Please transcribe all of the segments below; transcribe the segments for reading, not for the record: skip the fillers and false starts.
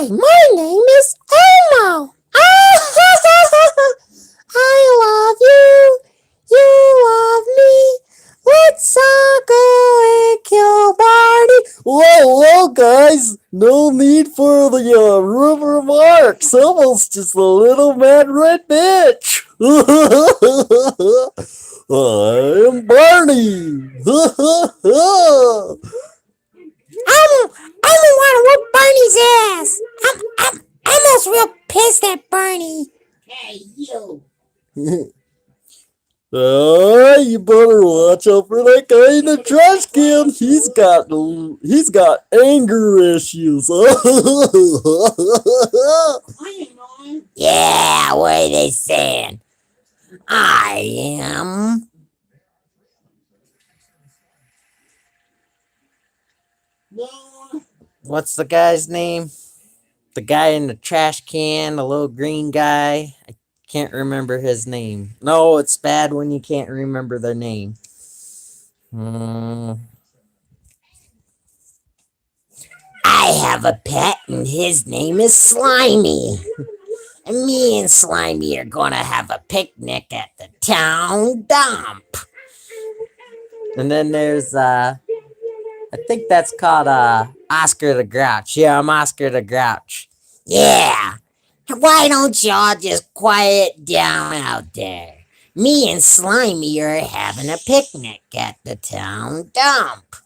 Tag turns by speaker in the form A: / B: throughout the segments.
A: Hi, my name is Elmo. I love you. You love me. Let's all go and kill Barney.
B: Whoa, whoa, guys! No need for the rude remarks. Elmo's just a little mad red bitch. I'm Barney.
A: I'm the one who whooped Barney's ass. I'm almost real pissed at Barney.
C: Hey, you.
B: You better watch out for that guy in the trash can. He's got anger issues.
C: I know.
A: Yeah, what are they saying? I am.
C: No.
D: What's the guy's name? The guy in the trash can, the little green guy. I can't remember his name. No, it's bad when you can't remember their name.
A: I have a pet and his name is Slimy. And me and Slimy are gonna have a picnic at the town dump.
D: And then there's I think that's called Oscar the Grouch. Yeah, I'm Oscar the Grouch.
A: Yeah. Why don't y'all just quiet down out there? Me and Slimy are having a picnic at the town dump.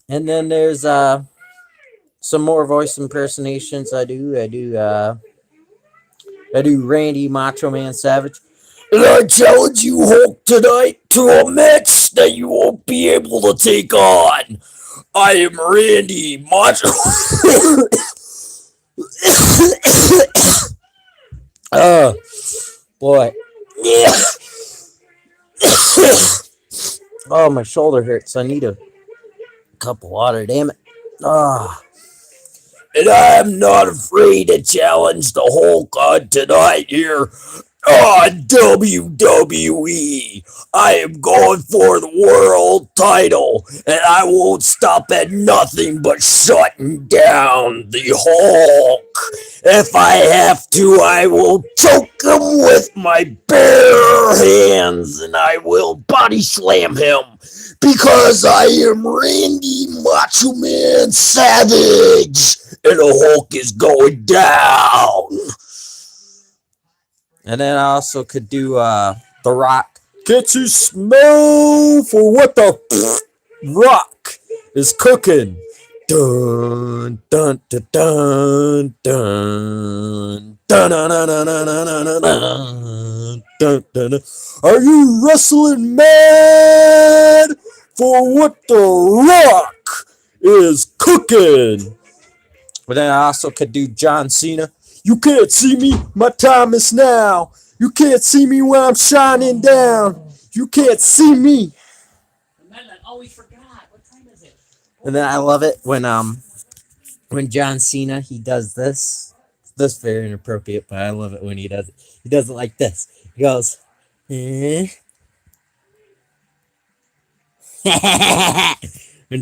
D: And then there's some more voice impersonations I do Randy Macho Man Savage.
B: And I challenge you, Hulk, tonight to a match that you won't be able to take on. I am Randy Macho.
D: Boy. Oh, my shoulder hurts. I need a cup of water, damn it.
B: And I am not afraid to challenge the Hulk on tonight here on WWE. I am going for the world title, and I won't stop at nothing but shutting down the Hulk. If I have to, I will choke him with my bare hands, and I will body slam him because I am Randy Macho Man Savage, and the Hulk is going down.
D: And then I also could do The Rock.
B: Can't you smell for what the Rock is cooking? Dun dun dun dun dun dun dun dun dun dun dun dun dun. Are you wrestling mad for what the Rock is cooking?
D: But then I also could do John Cena.
B: You can't see me, my time is now. You can't see me when I'm shining down. You can't see me.
C: I always forgot. What time is it?
D: And then I love it when John Cena he does this. This is very inappropriate, but I love it when he does it. He does it like this. He goes, when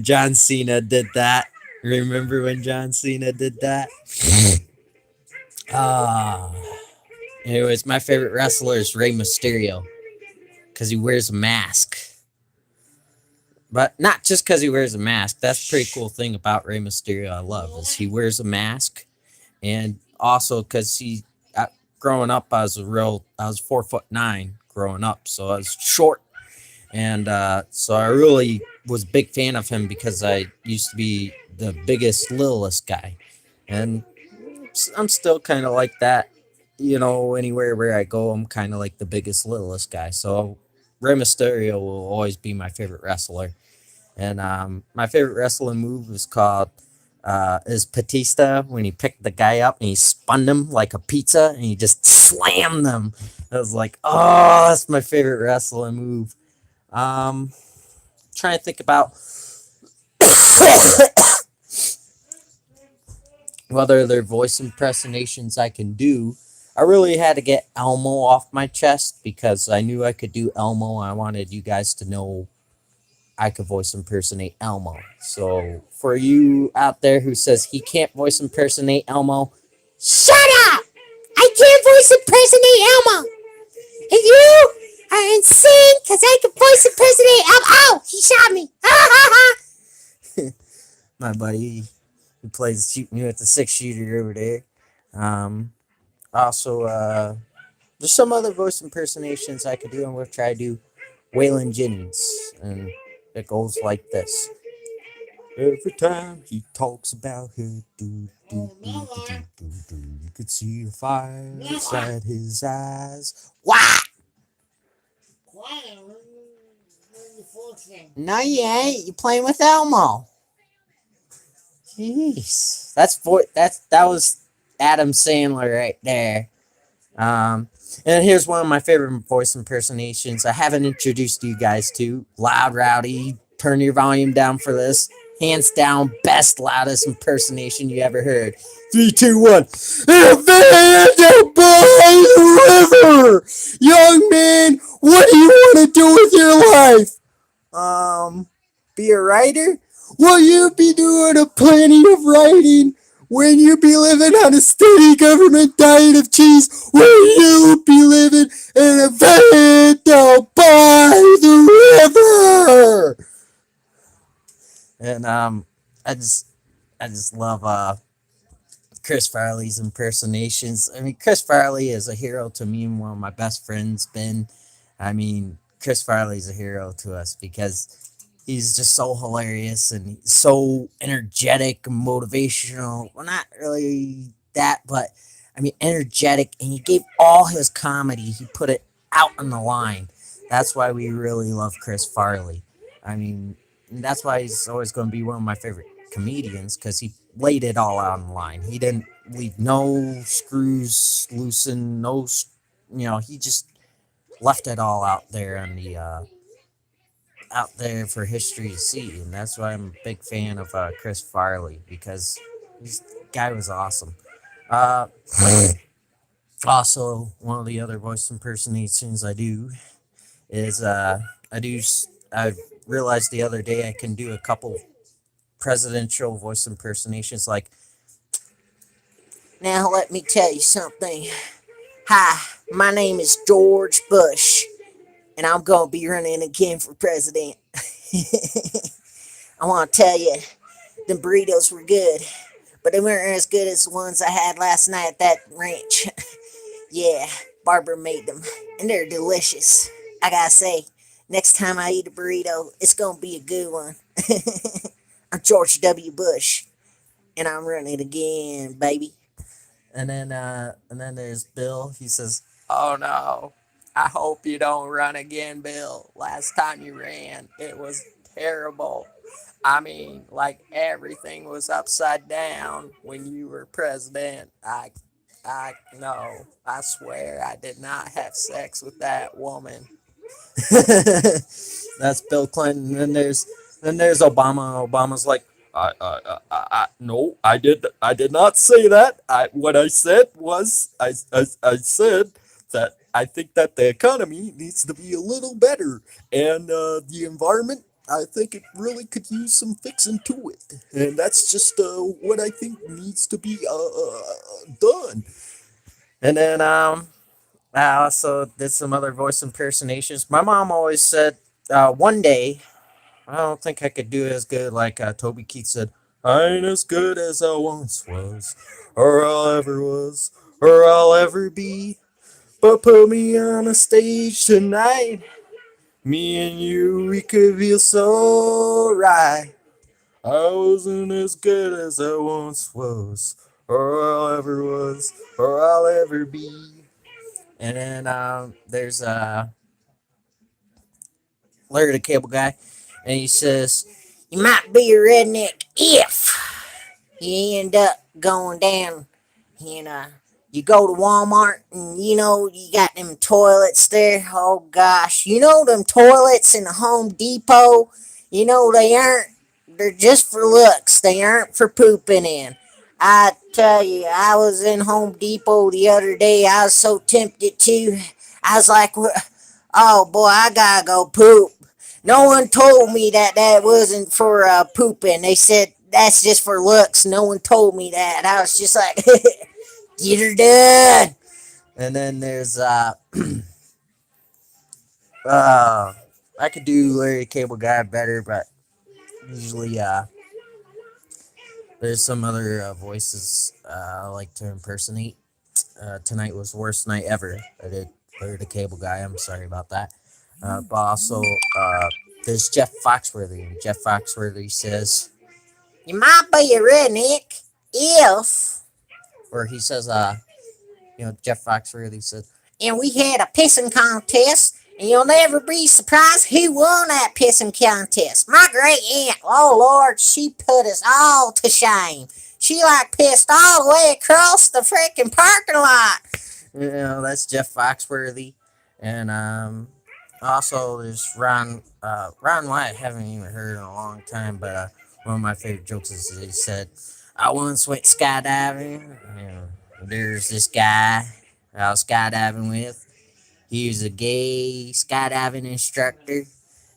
D: John Cena did that. Remember when John Cena did that? Anyways, my favorite wrestler is Rey Mysterio because he wears a mask. But not just because he wears a mask. That's a pretty cool thing about Rey Mysterio I love is he wears a mask. And also because growing up, I was 4'9" growing up. So I was short. And so I really was a big fan of him because I used to be the biggest, littlest guy. And I'm still kind of like that. You know, anywhere where I go, I'm kind of like the biggest, littlest guy. So Rey Mysterio will always be my favorite wrestler. And my favorite wrestling move is called is Batista when he picked the guy up and he spun him like a pizza and he just slammed them. I was like, oh, that's my favorite wrestling move. Trying to think about whether they're voice impersonations I can do. I really had to get Elmo off my chest because I knew I could do Elmo. I wanted you guys to know I could voice impersonate Elmo. So for you out there who says he can't voice impersonate Elmo,
A: Shut up! I can't voice impersonate Elmo! And you are insane because I can voice impersonate Elmo! Oh! He shot me! Ha ha ha!
D: my buddy who plays shoot me with the 6 shooter over there. Um, also, there's some other voice impersonations I could do. I'm gonna try to do Waylon Jennings, and it goes like this. Every time he talks about her, you could see the fire inside his eyes.
A: What?
C: Quiet. Learn your folks name.
D: No, you ain't. You playing with Elmo. Jeez, that was Adam Sandler right there. And here's one of my favorite voice impersonations I haven't introduced you guys to. Loud Rowdy, turn your volume down for this. Hands down, best, loudest impersonation you ever heard. 3, 2, 1. Evander by the river! Young man, what do you want to do with your life? Be a writer? Will you be doing a plenty of writing? When you be living on a steady government diet of cheese, will you be living in a van down by the river? And I just love Chris Farley's impersonations. I mean, Chris Farley is a hero to me and one of my best friends, Ben. I mean, Chris Farley's a hero to us because he's just so hilarious and so energetic, motivational. Well, not really that, but I mean, energetic. And he gave all his comedy, he put it out on the line. That's why we really love Chris Farley. I mean, that's why he's always going to be one of my favorite comedians because he laid it all out on the line. He didn't leave no screws loosened, he just left it all out there on the out there for history to see, and that's why I'm a big fan of Chris Farley because this guy was awesome. Uh, Also, one of the other voice impersonations I do is I realized the other day I can do a couple presidential voice impersonations like,
A: Now let me tell you something. Hi, my name is George Bush, and I'm gonna be running again for president. I want to tell you, the burritos were good, but they weren't as good as the ones I had last night at that ranch. Yeah, Barbara made them, and they're delicious. I gotta say, next time I eat a burrito, it's gonna be a good one. I'm George W. Bush, and I'm running again, baby.
D: and then there's Bill. He says, "Oh no, I hope you don't run again, Bill. Last time you ran, it was terrible. I mean, like everything was upside down when you were president. I no, I swear I did not have sex with that woman." That's Bill Clinton. Then there's Obama. Obama's like, no, I did not say that. What I said was, I said that I think that the economy needs to be a little better, and the environment, I think it really could use some fixing to it, and that's just what I think needs to be done. And then I also did some other voice impersonations. My mom always said, one day, I don't think I could do it as good like Toby Keith said, I ain't as good as I once was, or I'll ever was, or I'll ever be. But put me on a stage tonight. Me and you, we could feel so right. I wasn't as good as I once was, or I'll ever was, or I'll ever be. And then there's Larry the Cable Guy, and he says,
A: You might be a redneck if you end up going down and you go to Walmart and you got them toilets there. Oh gosh, them toilets in the Home Depot. They're just for looks. They aren't for pooping in. I tell you, I was in Home Depot the other day. I was so tempted to. I was like, oh boy, I gotta go poop. No one told me that that wasn't for pooping. They said that's just for looks. No one told me that. I was just like, get her done.
D: And then there's uh I could do Larry the Cable Guy better, but usually there's some other voices I like to impersonate. Tonight was the worst night ever. I did Larry the Cable Guy. I'm sorry about that. But also there's Jeff Foxworthy. And Jeff Foxworthy says,
A: You might be a redneck if,
D: or he says, Jeff Foxworthy says,
A: and we had a pissing contest, and you'll never be surprised who won that pissing contest. My great aunt, oh Lord, she put us all to shame. She like pissed all the way across the freaking parking lot.
D: that's Jeff Foxworthy. And also there's Ron White. I haven't even heard in a long time, but one of my favorite jokes is he said, I once went skydiving. There's this guy I was skydiving with. He was a gay skydiving instructor,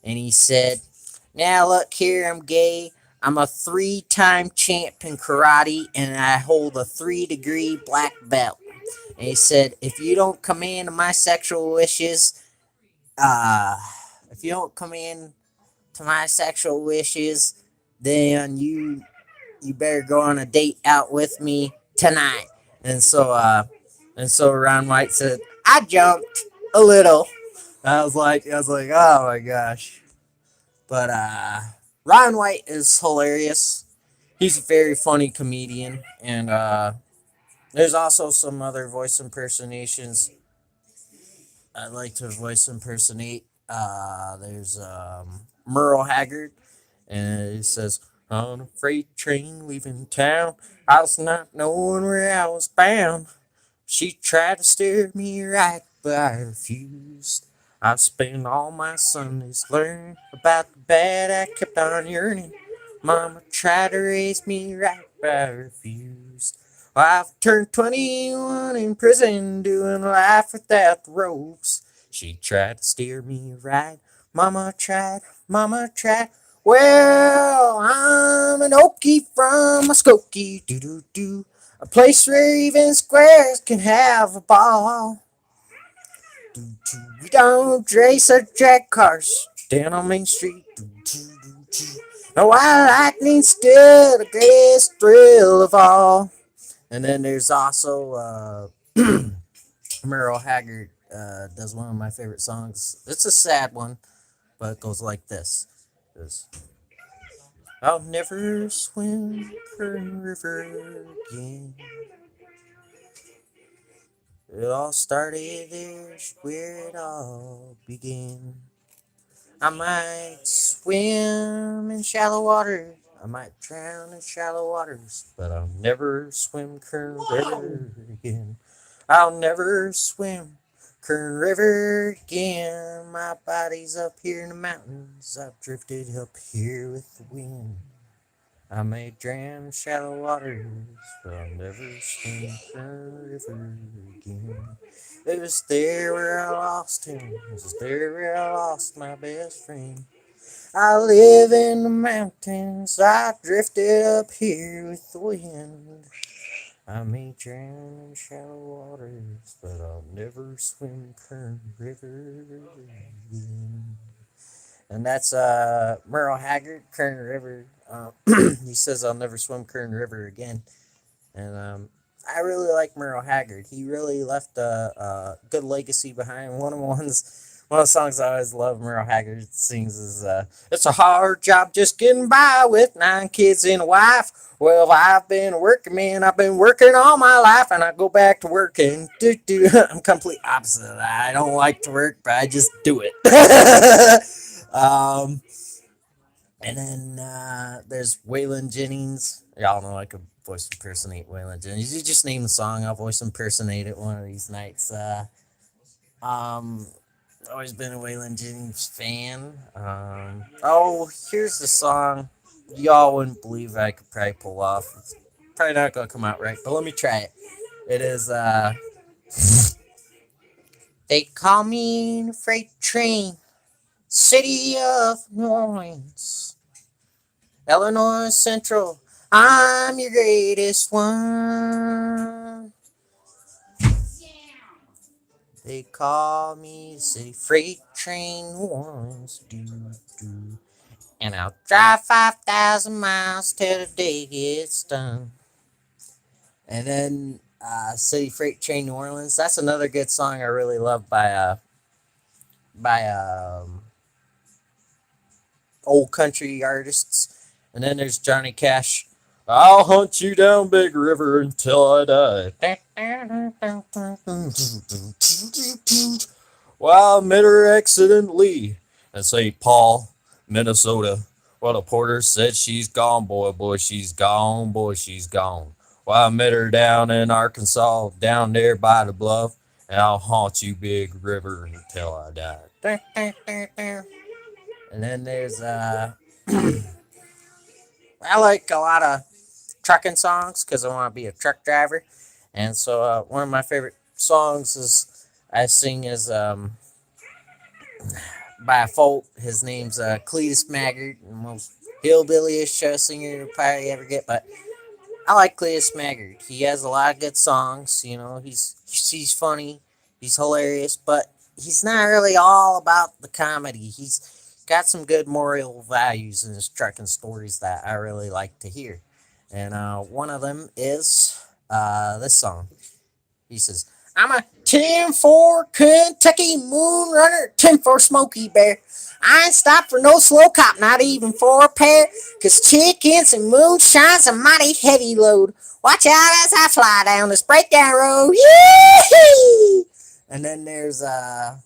D: and he said, now look here, I'm gay. I'm a 3-time champ in karate, and I hold a 3-degree black belt. And he said, if you don't command my sexual wishes, uh, if you don't command to my sexual wishes, then you better go on a date out with me tonight. And so Ron White said, I jumped a little. I was like, oh my gosh. But Ron White is hilarious. He's a very funny comedian, and there's also some other voice impersonations I like to voice impersonate. There's Merle Haggard, and he says, on a freight train leaving town, I was not knowing where I was bound. She tried to steer me right, but I refused. I spent all my Sundays learning about the bad I kept on yearning. Mama tried to raise me right, but I refused. Well, I've turned 21 in prison, doing life without the ropes. She tried to steer me right. Mama tried, Mama tried. Well, I'm an Okie from Muskogee, doo doo doo. A place where even squares can have a ball. Doo doo. We don't race or drag cars down on Main Street. Doo doo doo doo. No, wild lightning still the greatest thrill of all. And then there's also Merle Haggard does one of my favorite songs. It's a sad one, but it goes like this. It goes, I'll never swim Kern River again. It all started there's where it all began. I might swim in shallow water. I might drown in shallow waters, but I'll never swim Kern River again. I'll never swim Kern River again. My body's up here in the mountains. I've drifted up here with the wind. I may drown in shallow waters, but I'll never swim Kern River again. It was there where I lost him. It was there where I lost my best friend. I live in the mountains. I drifted up here with the wind. I may drown in shallow waters, but I'll never swim Kern River again. And that's Merle Haggard, Kern River. He says I'll never swim Kern River again. And I really like Merle Haggard. He really left a good legacy behind. One of the songs I always love Merle Haggard sings is it's a hard job just getting by with 9 kids and a wife. Well, I've been working, man. I've been working all my life, and I go back to working. I'm complete opposite of that. I don't like to work, but I just do it. um, and then there's Waylon Jennings. Y'all know I could voice impersonate Waylon Jennings. You just name the song, I'll voice impersonate it one of these nights. Um, always been a Waylon Jennings fan. Here's the song y'all wouldn't believe I could probably pull off. It's probably not gonna come out right, but let me try it. It is
A: They call me the freight train.
D: city of New Orleans, Illinois Central. I'm your greatest one. They call me City Freight Train New Orleans. Do, do. And I'll drive 5,000 miles till the day gets done. And then City Freight Train New Orleans. That's another good song I really love by old country artists. And then there's Johnny Cash. I'll hunt you down Big River until I die. Well, I met her accidentally in St. Paul, Minnesota. Well, the porter said she's gone, boy, she's gone, boy, she's gone. Well, I met her down in Arkansas, down there by the bluff, and I'll haunt you, Big River, until I die. And then there's I like a lot of trucking songs because I want to be a truck driver, and so one of my favorite songs is I sing is by a folk. His name's Cletus Maggard, the most hillbilly-ish singer you'll probably ever get, but I like Cletus Maggard. He has a lot of good songs. You know, he's funny, he's hilarious, but he's not really all about the comedy. He's got some good moral values in his trucking stories that I really like to hear, and one of them is this song. He says, I'm a 10-4 Kentucky moon runner, 10-4 Smoky Bear. I ain't stopped for no slow cop, not even for a pair, 'cause chickens and moonshine's a mighty heavy load. Watch out as I fly down this breakdown road. Yee! And then there's, I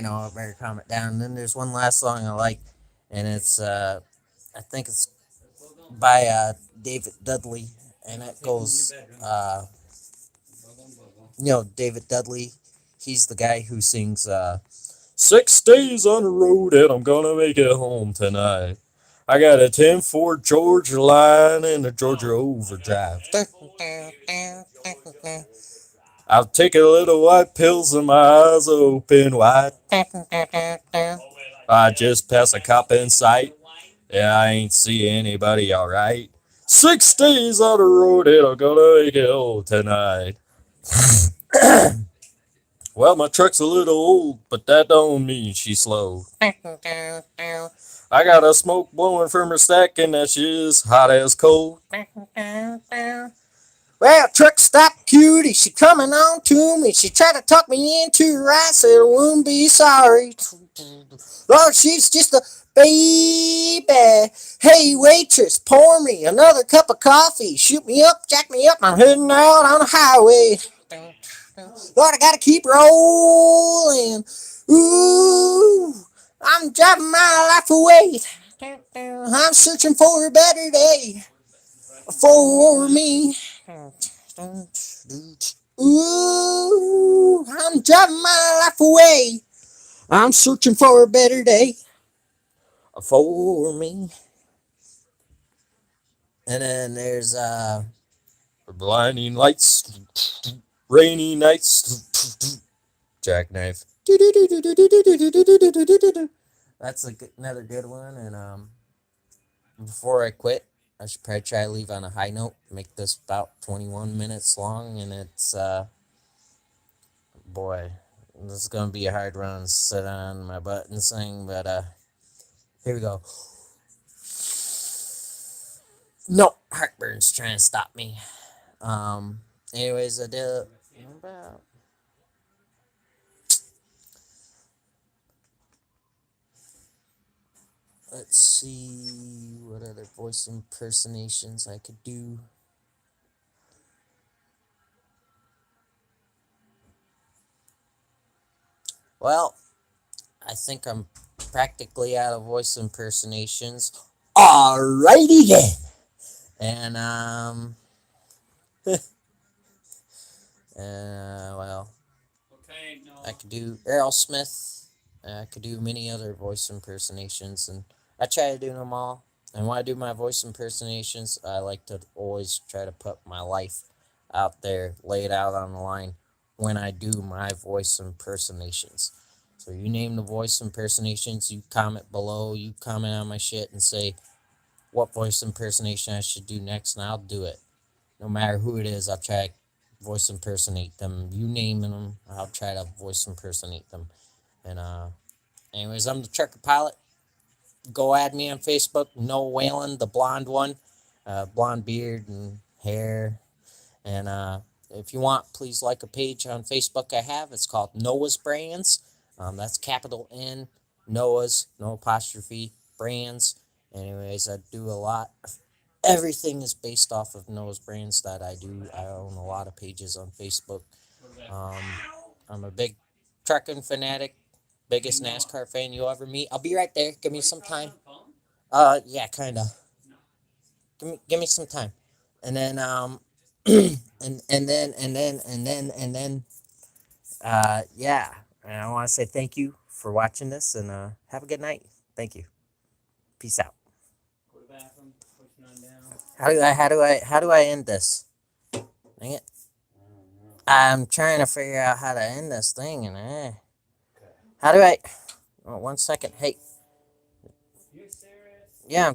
D: know, I better calm it down. And then there's one last song I like, and it's, I think it's by David Dudley, and it goes, David Dudley. He's the guy who sings 6 days on the road and I'm gonna make it home tonight. I got a 10-4 Georgia line and a Georgia overdrive. I'll take a little white pills and my eyes open wide. I just passed a cop in sight. Yeah, I ain't see anybody alright. 6 days on the road and I'm gonna make it home tonight. Well, my truck's a little old, but that don't mean she's slow. I got a smoke blowing from her stack, and that shit's hot as cold. Well, truck stop cutie, she coming on to me. She tried to talk me into her I said I wouldn't be sorry. Lord, she's just a baby. Hey, waitress, pour me another cup of coffee. Shoot me up, jack me up, I'm heading out on the highway. Lord, I gotta keep rolling. Ooh, I'm driving my life away. I'm searching for a better day for me. Ooh, I'm driving my life away. I'm searching for a better day for me. And then there's blinding lights, rainy nights, jackknife. That's another good one. And before I quit, I should probably try to leave on a high note. Make this about 21 minutes long, and it's boy, this is gonna be a hard one to sit on my butt and sing. But here we go. No, heartburn's trying to stop me. Anyways, I did about. Let's see what other voice impersonations I could do. Well, I think I'm practically out of voice impersonations. Alrighty then. And well, I could do Aerosmith. I could do many other voice impersonations, and I try to do them all. And when I do my voice impersonations, I like to always try to put my life out there, lay it out on the line when I do my voice impersonations. So you name the voice impersonations, you comment below, you comment on my shit and say what voice impersonation I should do next, and I'll do it. No matter who it is, I'll try to voice impersonate them. You name them, I'll try to voice impersonate them. And anyways, I'm the trucker pilot. Go add me on Facebook, Noah Whalen, the blonde one, blonde beard and hair. And if you want, please like a page on Facebook I have. It's called Noah's Brands. That's capital N, Noah's, no apostrophe, Brands. Anyways, I do a lot. Everything is based off of Noah's Brands that I do. I own a lot of pages on Facebook. I'm a big trucking fanatic, biggest NASCAR fan you'll ever meet. I'll be right there. Give me some time. Yeah, kind of. Give me some time. And then yeah. And I want to say thank you for watching this, and have a good night. Thank you. Peace out. How do I end this? Dang it. I'm trying to figure out how to end this thing, and how do I? Oh, 1 second. Hey. Yeah.